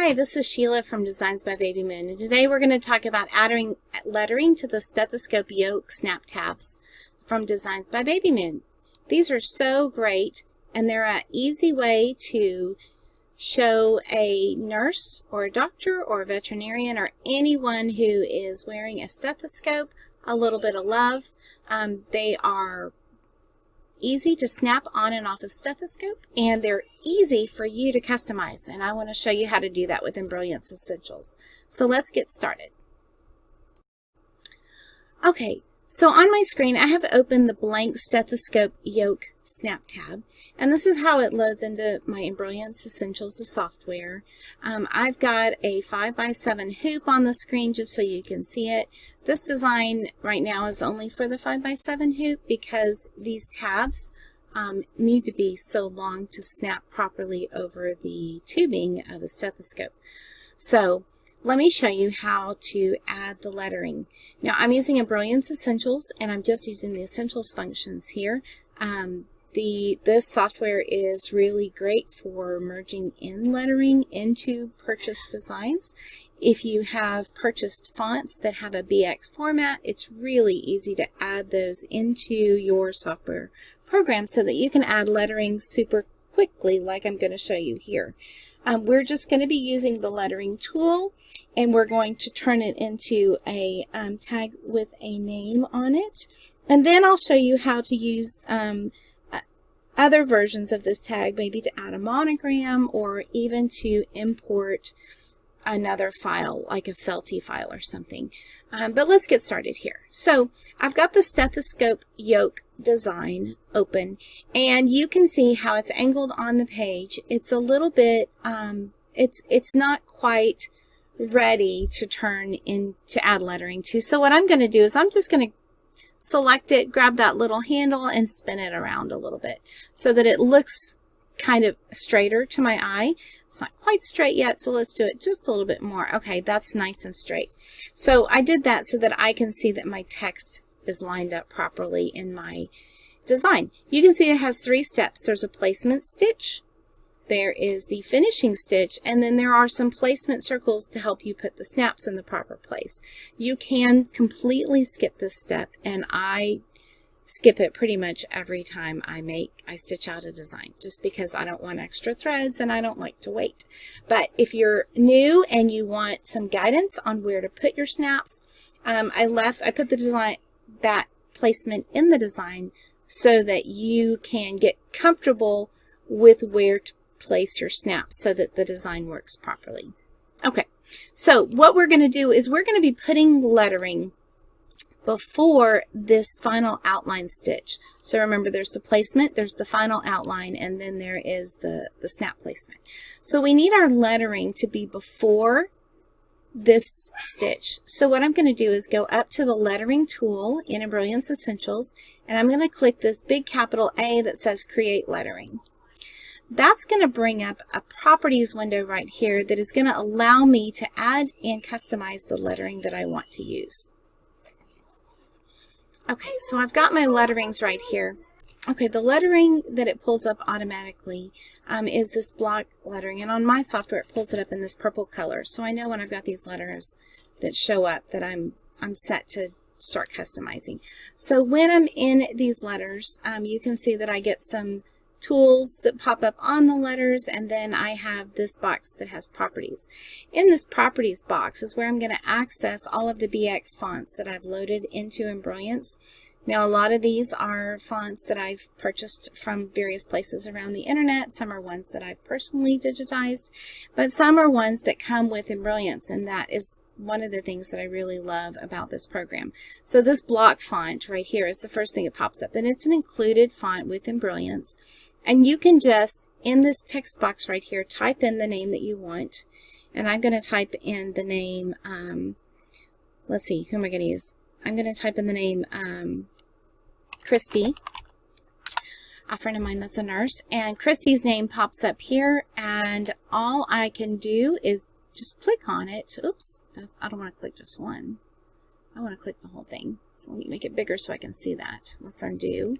Hi, this is Sheila from Designs by Babymoon, and today we're going to talk about adding lettering to the Stethoscope Yoke snap tabs from Designs by Babymoon. These are so great, and they're an easy way to show a nurse or a doctor or a veterinarian or anyone who is wearing a stethoscope a little bit of love. They are easy to snap on and off of stethoscope, and they're easy for you to customize, and I want to show you how to do that with Embrilliance Essentials. So let's get started. Okay, so on my screen I have opened the Blank Stethoscope Yoke snap tab, and this is how it loads into my Embrilliance Essentials, the software. I've got a 5x7 hoop on the screen just so you can see it. This design right now is only for the 5x7 hoop because these tabs need to be so long to snap properly over the tubing of a stethoscope. So let me show you how to add the lettering. Now I'm using Brilliance Essentials, and I'm just using the Essentials functions here. This software is really great for merging in lettering into purchased designs. If you have purchased fonts that have a BX format, it's really easy to add those into your software program so that you can add lettering super quickly, like I'm going to show you here. We're just going to be using the lettering tool, and we're going to turn it into a tag with a name on it. And then I'll show you how to use other versions of this tag, maybe to add a monogram or even to import another file, like a felty file or something. But let's get started here. So I've got the Stethoscope Yoke design open, and you can see how it's angled on the page. It's a little bit, it's not quite ready to turn in to add lettering to. So what I'm going to do is I'm just going to select it, grab that little handle, and spin it around a little bit so that it looks kind of straighter to my eye. It's not quite straight yet, so let's do it just a little bit more. Okay, that's nice and straight. So I did that so that I can see that my text is lined up properly in my design. You can see it has 3 steps. There's a placement stitch, there is the finishing stitch, and then there are some placement circles to help you put the snaps in the proper place. You can completely skip this step, and I skip it pretty much every time I stitch out a design, just because I don't want extra threads and I don't like to wait. But if you're new and you want some guidance on where to put your snaps, I put the design, that placement in the design so that you can get comfortable with where to place your snaps so that the design works properly. Okay, so what we're going to do is we're going to be putting lettering before this final outline stitch. So remember, there's the placement, there's the final outline, and then there is the snap placement. So we need our lettering to be before this stitch. So what I'm going to do is go up to the lettering tool in Embrilliance Essentials, and I'm going to click this big capital A that says Create Lettering. That's going to bring up a properties window right here that is going to allow me to add and customize the lettering that I want to use. Okay, so I've got my letterings right here. Okay, the lettering that it pulls up automatically is this block lettering, and on my software it pulls it up in this purple color. So I know when I've got these letters that show up that I'm set to start customizing. So when I'm in these letters, you can see that I get some tools that pop up on the letters, and then I have this box that has properties. In this properties box is where I'm going to access all of the BX fonts that I've loaded into Embrilliance. Now a lot of these are fonts that I've purchased from various places around the internet. Some are ones that I've personally digitized, but some are ones that come with Embrilliance, and that is one of the things that I really love about this program. So this block font right here is the first thing that pops up, and it's an included font with Embrilliance. And you can just, in this text box right here, type in the name that you want. And I'm going to type in the name, let's see, who am I going to use? I'm going to type in the name Christy, a friend of mine that's a nurse. And Christy's name pops up here, and all I can do is just click on it. Oops, I don't want to click just one. I want to click the whole thing. So let me make it bigger so I can see that. Let's undo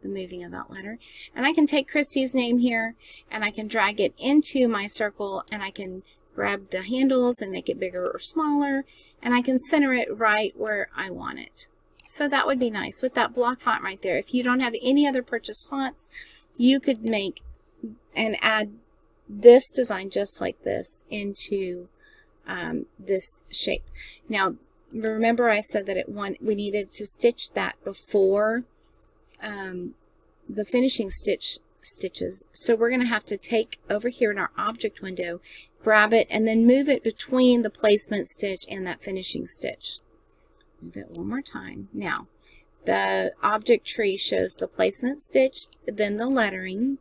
the moving of that letter. And I can take Christy's name here, and I can drag it into my circle, and I can grab the handles and make it bigger or smaller, and I can center it right where I want it. So that would be nice with that block font right there. If you don't have any other purchased fonts, you could make and add this design just like this into this shape. Now, remember I said that we needed to stitch that before the finishing stitches. So we're going to have to take over here in our object window, grab it, and then move it between the placement stitch and that finishing stitch. Move it one more time. Now, the object tree shows the placement stitch, then the lettering,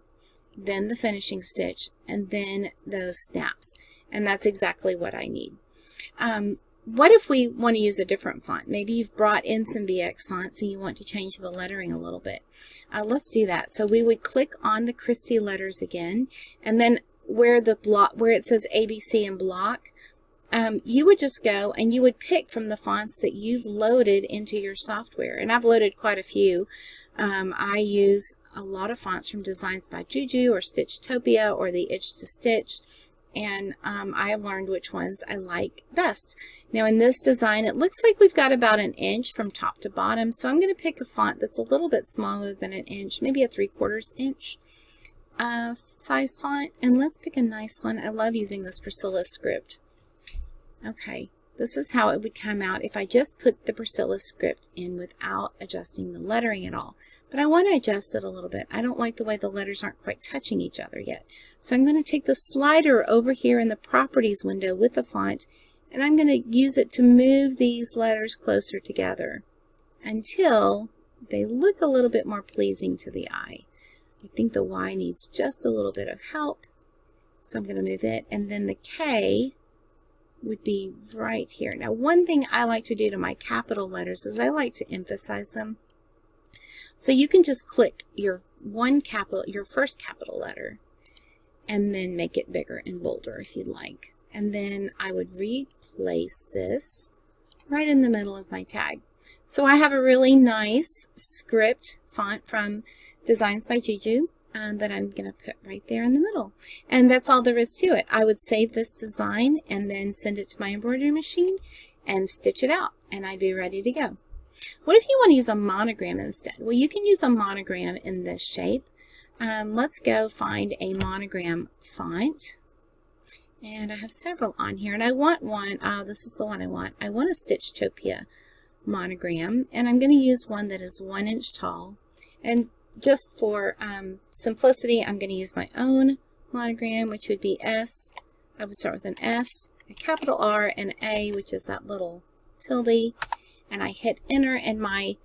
then the finishing stitch, and then those snaps. And that's exactly what I need. What if we want to use a different font? Maybe you've brought in some VX fonts and you want to change the lettering a little bit. Let's do that. So we would click on the Christie letters again, and then where it says ABC and block, you would just go and you would pick from the fonts that you've loaded into your software. And I've loaded quite a few. I use a lot of fonts from Designs by Juju or Stitchtopia or the Itch to Stitch, and I have learned which ones I like best. Now in this design, it looks like we've got about an inch from top to bottom, so I'm going to pick a font that's a little bit smaller than an inch, maybe a 3/4 inch size font, and let's pick a nice one. I love using this Priscilla script. Okay, this is how it would come out if I just put the Priscilla script in without adjusting the lettering at all. But I want to adjust it a little bit. I don't like the way the letters aren't quite touching each other yet. So I'm going to take the slider over here in the Properties window with the font, and I'm going to use it to move these letters closer together until they look a little bit more pleasing to the eye. I think the Y needs just a little bit of help, so I'm going to move it, and then the K would be right here. Now, one thing I like to do to my capital letters is I like to emphasize them. So you can just click your first capital letter and then make it bigger and bolder if you'd like. And then I would replace this right in the middle of my tag. So I have a really nice script font from Designs by Juju that I'm going to put right there in the middle. And that's all there is to it. I would save this design and then send it to my embroidery machine and stitch it out, and I'd be ready to go. What if you want to use a monogram instead? Well, you can use a monogram in this shape. Let's go find a monogram font. And I have several on here, and I want one. This is the one I want. I want a Stitchtopia monogram, and I'm going to use one that is 1 inch tall. And just for simplicity, I'm going to use my own monogram, which would be S. I would start with an S, a capital R, and A, which is that little tilde. And I hit enter, and my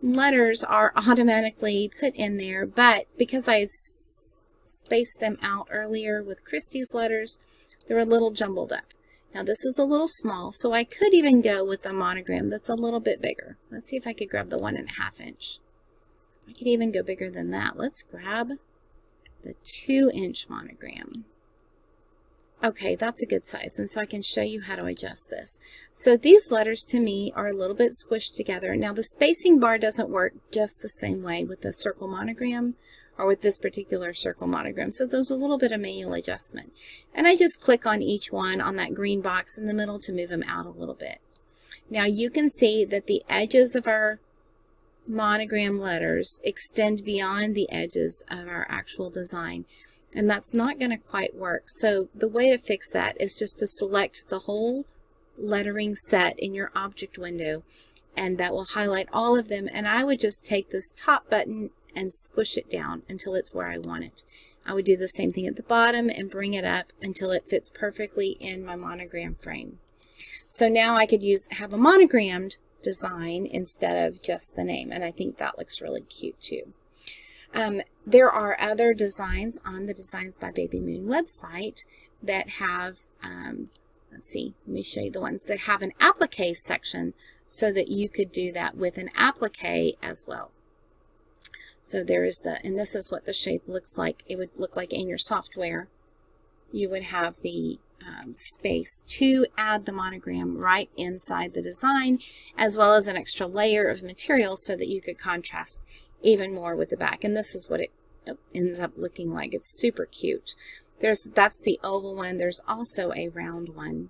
letters are automatically put in there. But because I had spaced them out earlier with Christie's letters, they're a little jumbled up. Now this is a little small, so I could even go with a monogram that's a little bit bigger. Let's see if I could grab the 1.5 inch. I could even go bigger than that. Let's grab the 2 inch monogram. Okay, that's a good size, and so I can show you how to adjust this. So these letters to me are a little bit squished together. Now the spacing bar doesn't work just the same way with the circle monogram or with this particular circle monogram. So there's a little bit of manual adjustment. And I just click on each one on that green box in the middle to move them out a little bit. Now you can see that the edges of our monogram letters extend beyond the edges of our actual design. And that's not going to quite work. So the way to fix that is just to select the whole lettering set in your object window, and that will highlight all of them. And I would just take this top button and squish it down until it's where I want it. I would do the same thing at the bottom and bring it up until it fits perfectly in my monogram frame. So now I could have a monogrammed design instead of just the name, and I think that looks really cute too. There are other designs on the Designs by Babymoon website that have, let's see, let me show you the ones that have an applique section so that you could do that with an applique as well. So there is and this is what the shape looks like. It would look like in your software. You would have the space to add the monogram right inside the design, as well as an extra layer of material so that you could contrast even more with the back. And this is what it ends up looking like. It's super cute. That's the oval one. There's also a round one.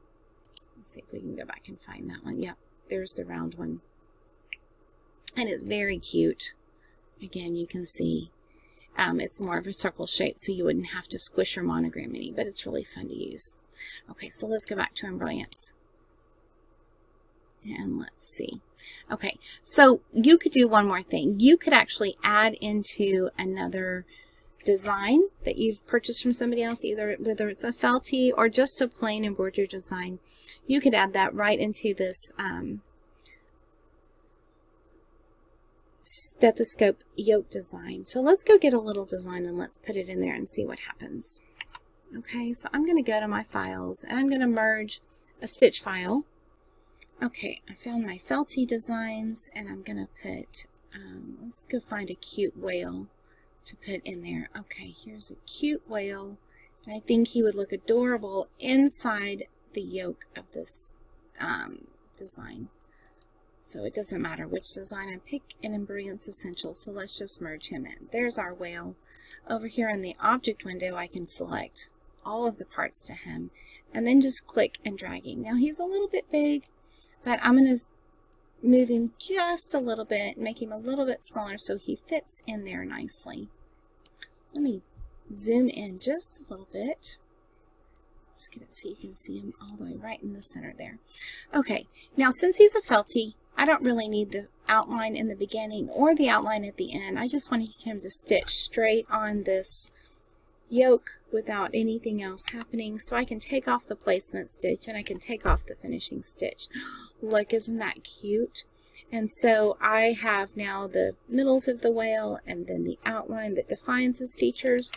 Let's see if we can go back and find that one. Yep, there's the round one. And it's very cute. Again, you can see it's more of a circle shape, so you wouldn't have to squish your monogram any, but it's really fun to use. Okay, so let's go back to Embrilliance. And let's see. Okay, so you could do one more thing. You could actually add into another design that you've purchased from somebody else, whether it's a felty or just a plain embroidery design. You could add that right into this stethoscope yoke design. So let's go get a little design and let's put it in there and see what happens. Okay, so I'm going to go to my files and I'm going to merge a stitch file. Okay, I found my felty designs and I'm going to put, let's go find a cute whale to put in there. Okay, here's a cute whale. And I think he would look adorable inside the yoke of this design. So it doesn't matter which design I pick in Brilliance Essentials, so let's just merge him in. There's our whale. Over here in the object window, I can select all of the parts to him and then just click and dragging. Now he's a little bit big, but I'm going to move him just a little bit, make him a little bit smaller so he fits in there nicely. Let me zoom in just a little bit. Let's get it so you can see him all the way right in the center there. Okay, now since he's a felty, I don't really need the outline in the beginning or the outline at the end. I just wanted him to stitch straight on this yoke without anything else happening, so I can take off the placement stitch and I can take off the finishing stitch. Look, isn't that cute? And so I have now the middles of the whale and then the outline that defines his features.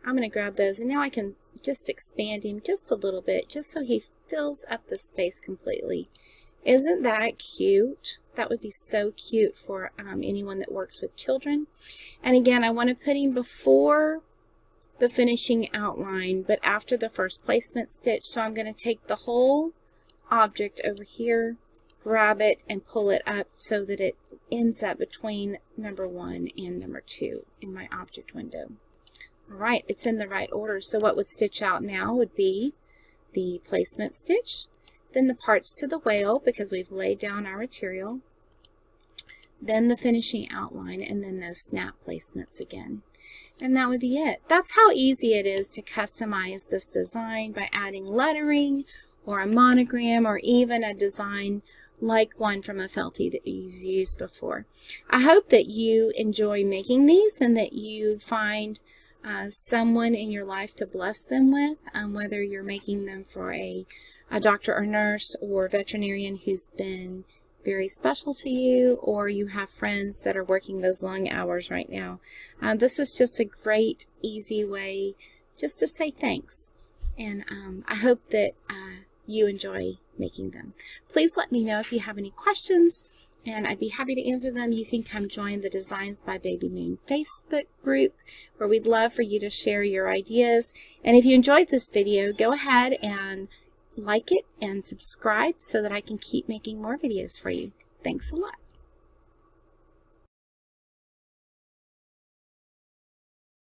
I'm going to grab those and now I can just expand him just a little bit just so he fills up the space completely. Isn't that cute? That would be so cute for anyone that works with children. And again, I want to put him before the finishing outline, but after the first placement stitch. So I'm going to take the whole object over here, grab it, and pull it up so that it ends up between number 1 and number 2 in my object window. All right, it's in the right order. So what would stitch out now would be the placement stitch, then the parts to the whale because we've laid down our material, then the finishing outline, and then those snap placements again. And that would be it. That's how easy it is to customize this design by adding lettering or a monogram or even a design like one from a felty that you've used before. I hope that you enjoy making these and that you find someone in your life to bless them with, whether you're making them for a doctor or nurse or veterinarian who's been very special to you, or you have friends that are working those long hours right now. This is just a great, easy way just to say thanks. And I hope that you enjoy making them. Please let me know if you have any questions, and I'd be happy to answer them. You can come join the Designs by Babymoon Facebook group, where we'd love for you to share your ideas. And if you enjoyed this video, go ahead and like it and subscribe so that I can keep making more videos for you. Thanks a lot.